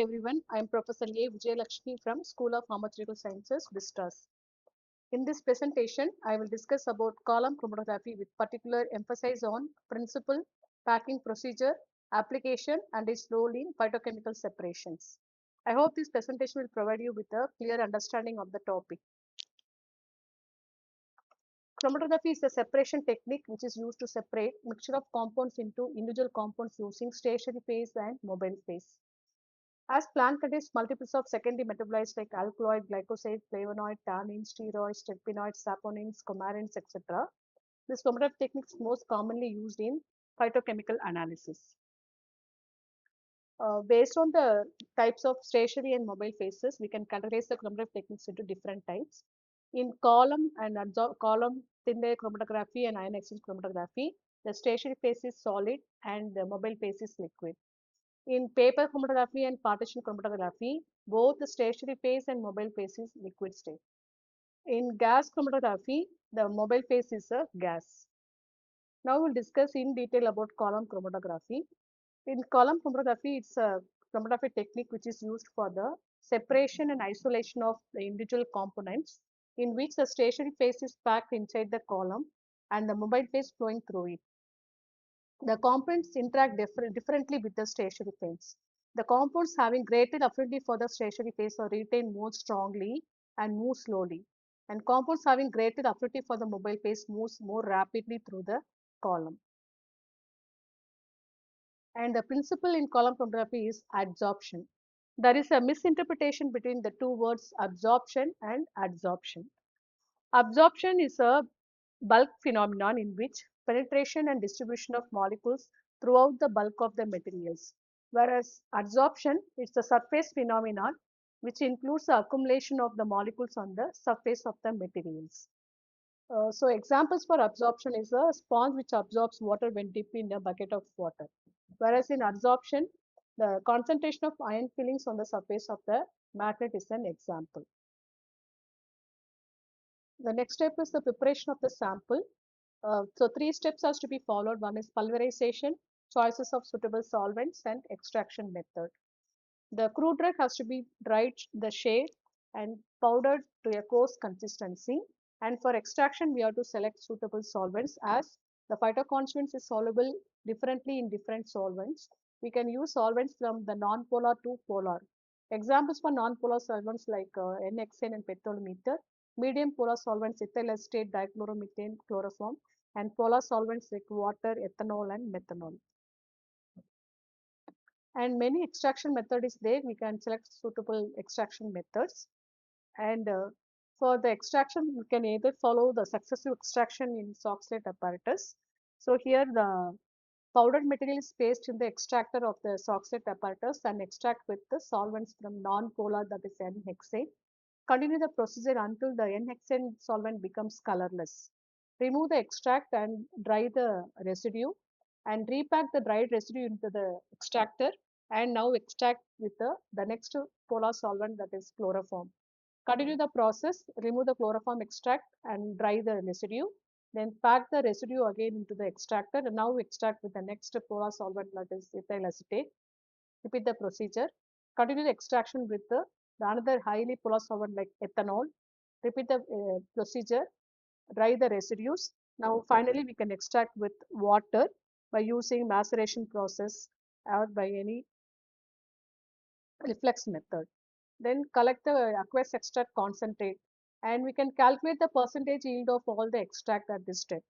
everyone, I am Professor A. Vijayalakshmi from School of Pharmaceutical Sciences, VISTAS. In this presentation, I will discuss about column chromatography with particular emphasis on principle, packing procedure, application, and its role in phytochemical separations. I hope this presentation will provide you with a clear understanding of the topic. Chromatography is a separation technique which is used to separate mixture of compounds into individual compounds using stationary phase and mobile phase. As plant contains multiples of secondary metabolites like alkaloid, glycoside, flavonoid, tannins, steroids, terpenoids, saponins, coumarins, etc., this chromatography technique is most commonly used in phytochemical analysis. Based on the types of stationary and mobile phases, we can categorize the chromatography techniques into different types. In column thin layer chromatography and ion exchange chromatography, the stationary phase is solid and the mobile phase is liquid. In paper chromatography and partition chromatography, both the stationary phase and mobile phase is liquid state. In gas chromatography, the mobile phase is a gas. Now we'll discuss in detail about column chromatography. In column chromatography, it's a chromatography technique which is used for the separation and isolation of the individual components, in which the stationary phase is packed inside the column and the mobile phase flowing through it. The compounds interact differently with the stationary phase. The compounds having greater affinity for the stationary phase are retained more strongly and move slowly. And compounds having greater affinity for the mobile phase moves more rapidly through the column. And the principle in column chromatography is adsorption. There is a misinterpretation between the two words absorption and adsorption. Absorption is a bulk phenomenon in which penetration and distribution of molecules throughout the bulk of the materials, whereas adsorption is the surface phenomenon which includes the accumulation of the molecules on the surface of the materials. So examples for absorption is a sponge which absorbs water when dipped in a bucket of water, whereas in adsorption, the concentration of ion fillings on the surface of the magnet is an example. The next step is the preparation of the sample. So 3 steps has to be followed. One is pulverization, choices of suitable solvents, and extraction method. The crude drug has to be dried the shade and powdered to a coarse consistency. And for extraction, we have to select suitable solvents as the phytoconstituents is soluble differently in different solvents. We can use solvents from the non-polar to polar. Examples for non-polar solvents like N-hexane and petroleum ether. Medium polar solvents ethyl acetate, dichloromethane, chloroform, and polar solvents like water, ethanol, and methanol. And many extraction method is there. We can select suitable extraction methods. And for the extraction, we can either follow the successive extraction in Soxhlet apparatus. So here the powdered material is placed in the extractor of the Soxhlet apparatus and extract with the solvents from non-polar, that is N-hexane. Continue the procedure until the N-hexane solvent becomes colorless. Remove the extract and dry the residue and repack the dried residue into the extractor and now extract with the next polar solvent, that is chloroform. Continue the process, remove the chloroform extract and dry the residue. Then pack the residue again into the extractor and now extract with the next polar solvent, that is ethyl acetate. Repeat the procedure. Continue the extraction with the another highly polar solvent like ethanol. Repeat the procedure. Dry the residues. Now finally we can extract with water by using maceration process or by any reflex method. Then collect the aqueous extract concentrate and we can calculate the percentage yield of all the extract at this step.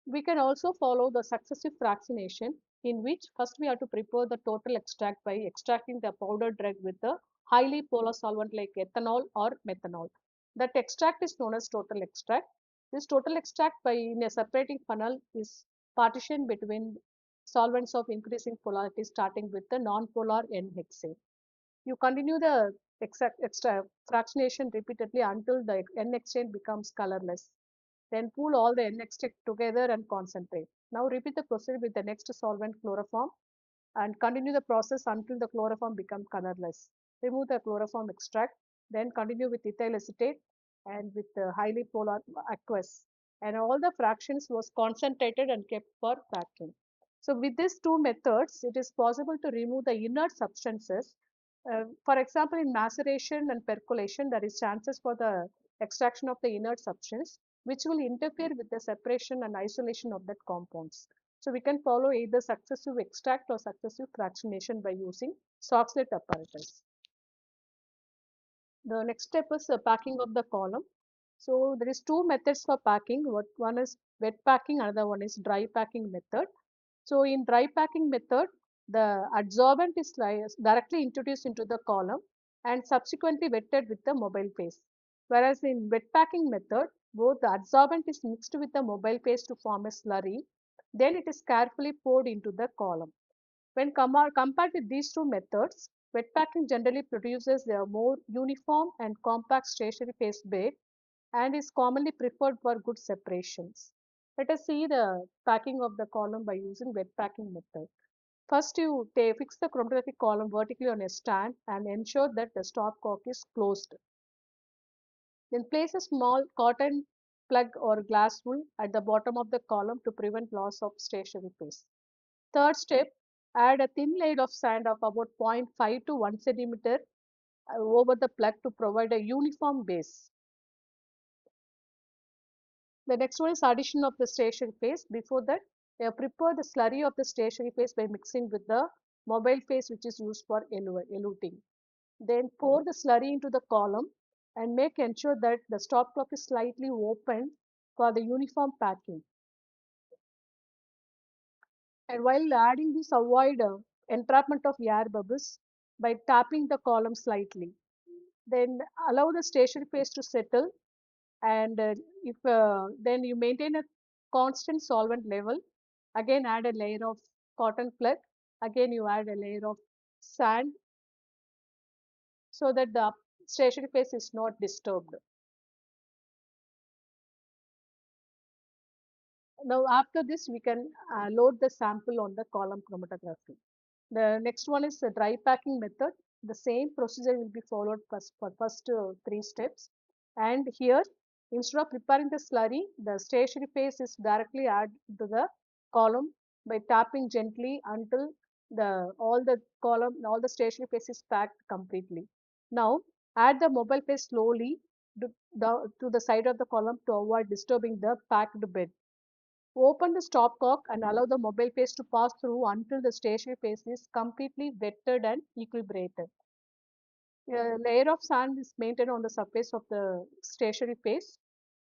We can also follow the successive fractionation, in which first we have to prepare the total extract by extracting the powdered drug with a highly polar solvent like ethanol or methanol. That extract is known as total extract. This total extract by in a separating funnel is partitioned between solvents of increasing polarity starting with the non-polar N-hexane. You continue the extra fractionation repeatedly until the N-hexane becomes colorless. Then pool all the N-extract together and concentrate. Now repeat the procedure with the next solvent chloroform and continue the process until the chloroform becomes colorless. Remove the chloroform extract, then continue with ethyl acetate and with the highly polar aqueous. And all the fractions was concentrated and kept for packing. So with these two methods, it is possible to remove the inert substances. For example, in maceration and percolation, there is chances for the extraction of the inert substance, which will interfere with the separation and isolation of that compounds. So we can follow either successive extract or successive fractionation by using Soxhlet apparatus. The next step is the packing of the column. So there is two methods for packing. One is wet packing, another one is dry packing method. So in dry packing method, the adsorbent is directly introduced into the column and subsequently wetted with the mobile phase. Whereas in wet packing method, both the adsorbent is mixed with the mobile phase to form a slurry. Then it is carefully poured into the column. When compared with these two methods, wet packing generally produces a more uniform and compact stationary phase bed and is commonly preferred for good separations. Let us see the packing of the column by using wet packing method. First, you fix the chromatographic column vertically on a stand and ensure that the stopcock is closed. Then place a small cotton plug or glass wool at the bottom of the column to prevent loss of stationary phase. Third step, add a thin layer of sand of about zero 0.5 to 1 centimeter over the plug to provide a uniform base. The next one is addition of the stationary phase. Before that, prepare the slurry of the stationary phase by mixing with the mobile phase which is used for eluting. Then pour the slurry into the column and make ensure that the stopcock is slightly open for the uniform packing. And while adding this, avoid entrapment of air bubbles by tapping the column slightly. Then allow the stationary phase to settle, and if then you maintain a constant solvent level. Again add a layer of cotton plug. Again you add a layer of sand so that the stationary phase is not disturbed. Now after this we can load the sample on the column chromatography. The next one is the dry packing method. The same procedure will be followed for first three steps. And here, instead of preparing the slurry, the stationary phase is directly added to the column by tapping gently until all the stationary phase is packed completely. Now, add the mobile phase slowly to the side of the column to avoid disturbing the packed bed. Open the stopcock and allow the mobile phase to pass through until the stationary phase is completely wetted and equilibrated. A layer of sand is maintained on the surface of the stationary phase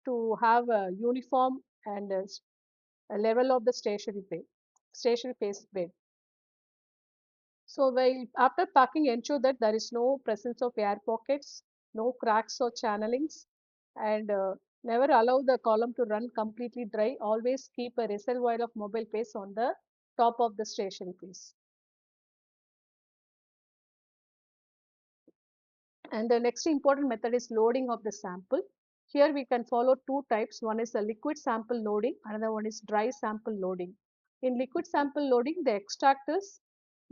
to have a uniform and a level of the stationary phase bed. So while after packing, ensure that there is no presence of air pockets, no cracks or channelings, and never allow the column to run completely dry. Always keep a reservoir of mobile phase on the top of the stationary phase. And the next important method is loading of the sample. Here we can follow two types. One is the liquid sample loading, another one is dry sample loading. In liquid sample loading, the extract is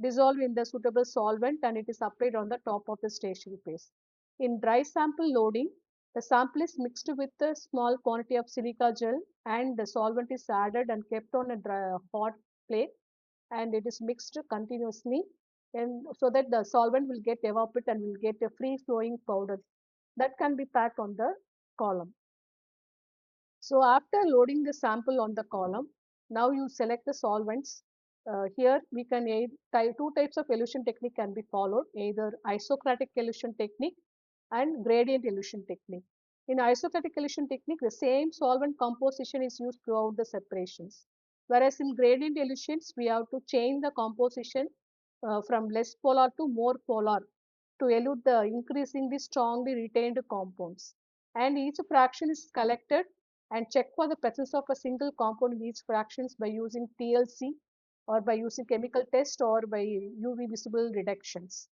dissolved in the suitable solvent and it is applied on the top of the stationary phase. In dry sample loading, the sample is mixed with a small quantity of silica gel and the solvent is added and kept on a hot plate and it is mixed continuously and so that the solvent will get evaporated and will get a free flowing powder that can be packed on the column. So after loading the sample on the column, now you select the solvents. Here we can two types of elution technique can be followed, either isocratic elution technique and gradient elution technique. In isocratic elution technique, the same solvent composition is used throughout the separations. Whereas in gradient elutions, we have to change the composition from less polar to more polar to elute the increasingly strongly retained compounds. And each fraction is collected and check for the presence of a single compound in each fractions by using TLC or by using chemical test or by UV visible reductions.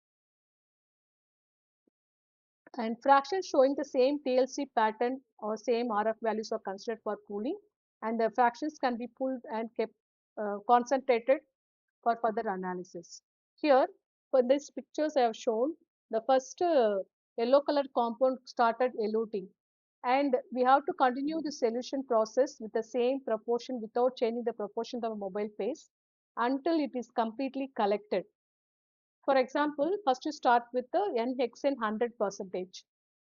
And fractions showing the same TLC pattern or same RF values are considered for pooling and the fractions can be pulled and kept concentrated for further analysis. Here for these pictures I have shown the first yellow color compound started eluting and we have to continue the solution process with the same proportion without changing the proportion of the mobile phase. until it is completely collected. For example, first you start with the N-hexane 100%.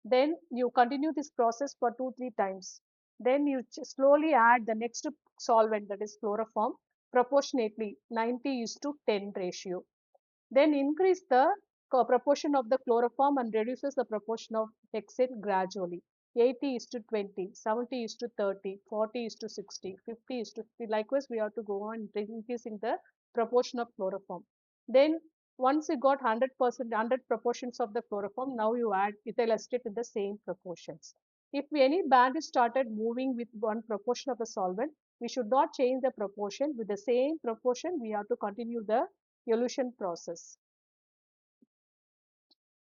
Then you continue this process for 2-3 times. Then you slowly add the next solvent, that is chloroform, proportionately 90 is to 10 ratio. Then increase the proportion of the chloroform and reduces the proportion of hexane gradually. 80 is to 20, 70 is to 30, 40 is to 60, 50 is to 50. Likewise, we have to go on increasing the proportion of chloroform. Then once you got 100%, 100 proportions of the chloroform, now you add ethyl acetate in the same proportions. If any band is started moving with one proportion of the solvent, we should not change the proportion. With the same proportion, we have to continue the elution process.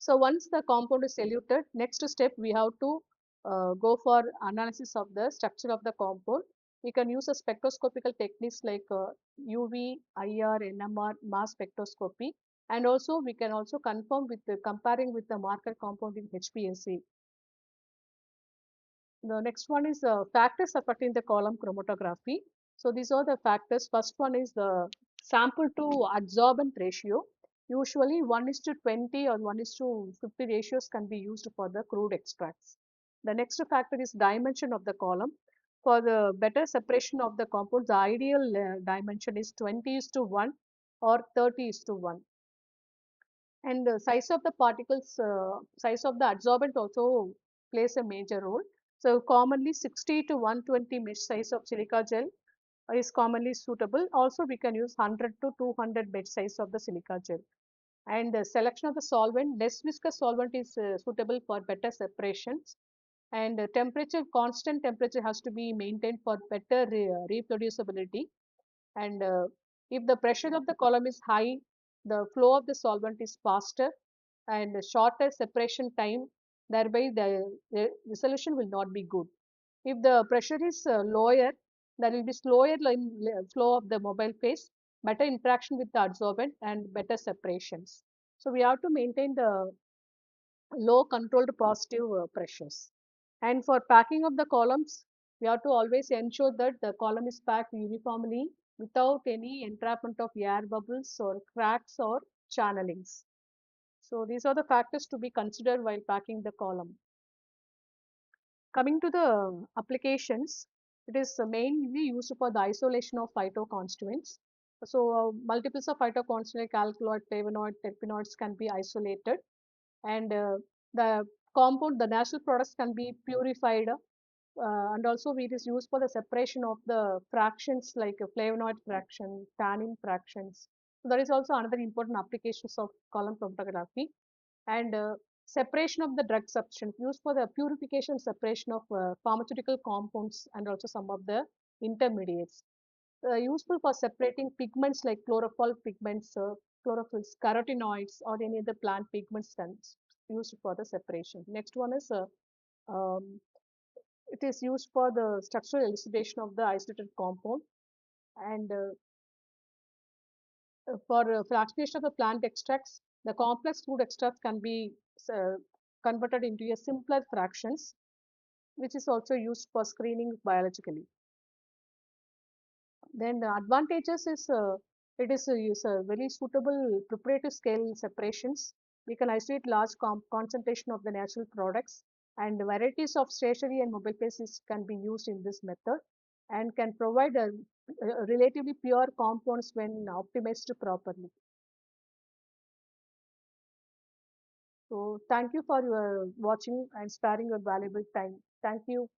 So once the compound is eluted, next step we have to go for analysis of the structure of the compound. We can use a spectroscopical techniques like UV, IR, NMR, mass spectroscopy, and also we can also confirm with the comparing with the marker compound in HPLC. The next one is factors affecting the column chromatography. So these are the factors. First one is the sample to adsorbent ratio. Usually 1 is to 20 or 1 is to 50 ratios can be used for the crude extracts. The next factor is dimension of the column. For the better separation of the compounds, the ideal dimension is 20 is to 1 or 30 is to 1. And the size of the particles, size of the adsorbent also plays a major role. So commonly 60 to 120 mesh size of silica gel is commonly suitable. Also we can use 100 to 200 mesh size of the silica gel. And the selection of the solvent, less viscous solvent is suitable for better separations. And temperature, constant temperature has to be maintained for better reproducibility. And if the pressure of the column is high, the flow of the solvent is faster and shorter separation time, thereby the solution will not be good. If the pressure is lower, there will be slower flow of the mobile phase, better interaction with the adsorbent and better separations. So we have to maintain the low controlled positive pressures. And for packing of the columns, we have to always ensure that the column is packed uniformly without any entrapment of air bubbles or cracks or channelings. So these are the factors to be considered while packing the column. Coming to the applications, it is mainly used for the isolation of phytoconstituents. So multiples of phytoconstituents like alkaloid, flavonoid, terpenoids can be isolated, and the compound, the natural products can be purified, and also it is used for the separation of the fractions like flavonoid fraction, tannin fractions. So that is also another important applications of column chromatography. And separation of the drug substance used for the purification separation of pharmaceutical compounds and also some of the intermediates. Useful for separating pigments like chlorophyll pigments, chlorophylls, carotenoids, or any other plant pigments can used for the separation. Next one is um, it is used for the structural elucidation of the isolated compound, and for fractionation of the plant extracts, the complex food extracts can be uh, converted into a simpler fractions, which is also used for screening biologically. Then the advantages is it is a very suitable preparative scale separations. We can isolate large concentration of the natural products, and varieties of stationary and mobile phases can be used in this method and can provide a relatively pure compounds when optimized properly. So thank you for your watching and sparing your valuable time. Thank you.